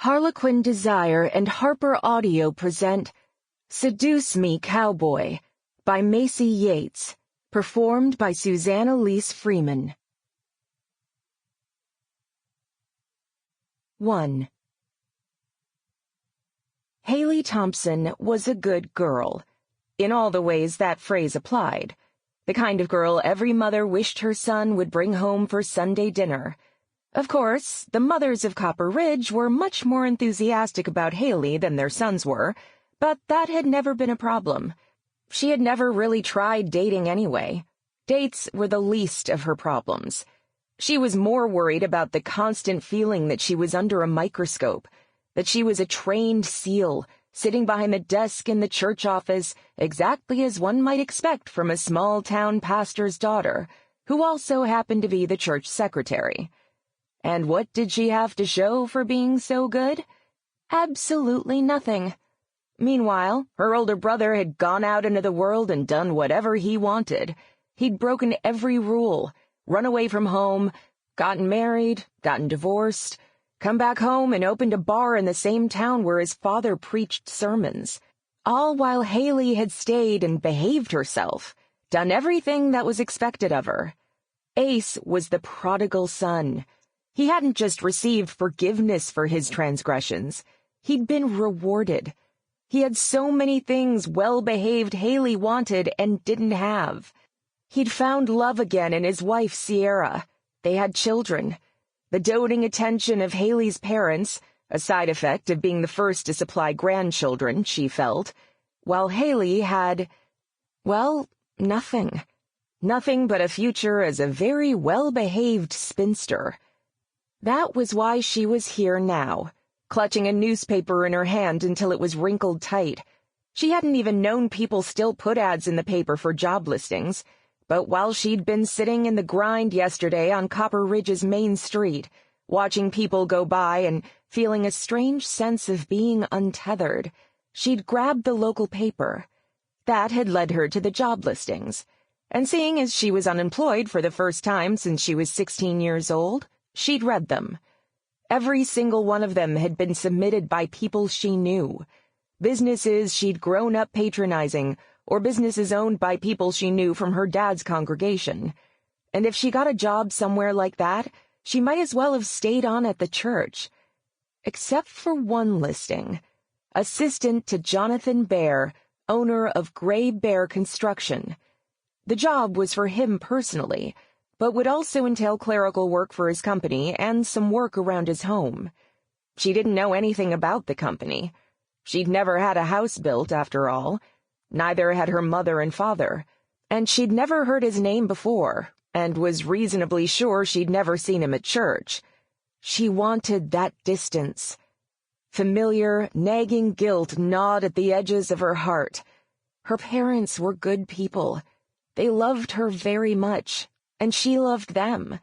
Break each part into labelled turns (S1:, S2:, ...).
S1: Harlequin Desire and Harper Audio present Seduce Me, Cowboy by Maisey Yates, performed by Suzanne Elise Freeman. 1. Hayley Thompson was a good girl, in all the ways that phrase applied. The kind of girl every mother wished her son would bring home for Sunday dinner. Of course, the mothers of Copper Ridge were much more enthusiastic about Hayley than their sons were, but that had never been a problem. She had never really tried dating anyway. Dates were the least of her problems. She was more worried about the constant feeling that she was under a microscope, that she was a trained seal, sitting behind the desk in the church office, exactly as one might expect from a small-town pastor's daughter, who also happened to be the church secretary. And what did she have to show for being so good? Absolutely nothing. Meanwhile, her older brother had gone out into the world and done whatever he wanted. He'd broken every rule, run away from home, gotten married, gotten divorced, come back home and opened a bar in the same town where his father preached sermons. All while Hayley had stayed and behaved herself, done everything that was expected of her. Ace was the prodigal son. He hadn't just received forgiveness for his transgressions. He'd been rewarded. He had so many things well-behaved Hayley wanted and didn't have. He'd found love again in his wife, Sierra. They had children. The doting attention of Hayley's parents, a side effect of being the first to supply grandchildren, she felt, while Hayley had, well, nothing. Nothing but a future as a very well-behaved spinster. That was why she was here now, clutching a newspaper in her hand until it was wrinkled tight. She hadn't even known people still put ads in the paper for job listings, but while she'd been sitting in the grind yesterday on Copper Ridge's main street, watching people go by and feeling a strange sense of being untethered, she'd grabbed the local paper. That had led her to the job listings, and seeing as she was unemployed for the first time since she was 16 years old, she'd read them. Every single one of them had been submitted by people she knew. Businesses she'd grown up patronizing, or businesses owned by people she knew from her dad's congregation. And if she got a job somewhere like that, she might as well have stayed on at the church. Except for one listing. Assistant to Jonathan Bear, owner of Gray Bear Construction. The job was for him personally, but would also entail clerical work for his company and some work around his home. She didn't know anything about the company. She'd never had a house built, after all. Neither had her mother and father. And she'd never heard his name before, and was reasonably sure she'd never seen him at church. She wanted that distance. Familiar, nagging guilt gnawed at the edges of her heart. Her parents were good people. They loved her very much, and she loved them.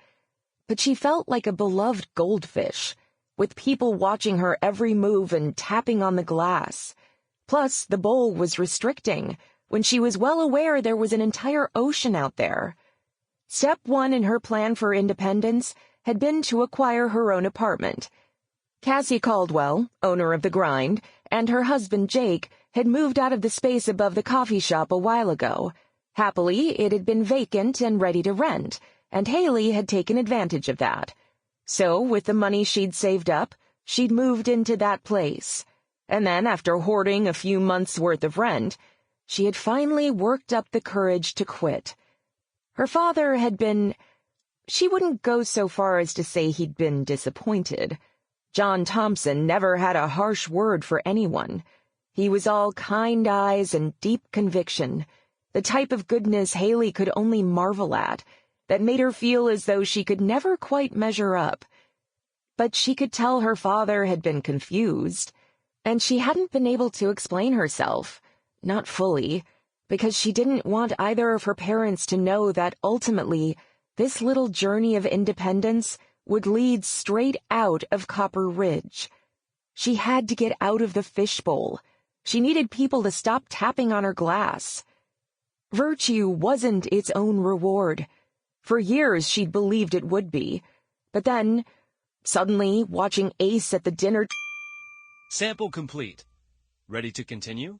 S1: But she felt like a beloved goldfish, with people watching her every move and tapping on the glass. Plus, the bowl was restricting, when she was well aware there was an entire ocean out there. Step 1 in her plan for independence had been to acquire her own apartment. Cassie Caldwell, owner of The Grind, and her husband Jake had moved out of the space above the coffee shop a while ago. Happily, it had been vacant and ready to rent, and Hayley had taken advantage of that. So, with the money she'd saved up, she'd moved into that place. And then, after hoarding a few months' worth of rent, she had finally worked up the courage to quit. Her father had been... She wouldn't go so far as to say he'd been disappointed. John Thompson never had a harsh word for anyone. He was all kind eyes and deep conviction, the type of goodness Hayley could only marvel at, that made her feel as though she could never quite measure up. But she could tell her father had been confused, and she hadn't been able to explain herself, not fully, because she didn't want either of her parents to know that ultimately this little journey of independence would lead straight out of Copper Ridge. She had to get out of the fishbowl. She needed people to stop tapping on her glass. Virtue wasn't its own reward. For years she'd believed it would be. But then, suddenly, watching Ace at the dinner
S2: Sample complete. Ready to continue?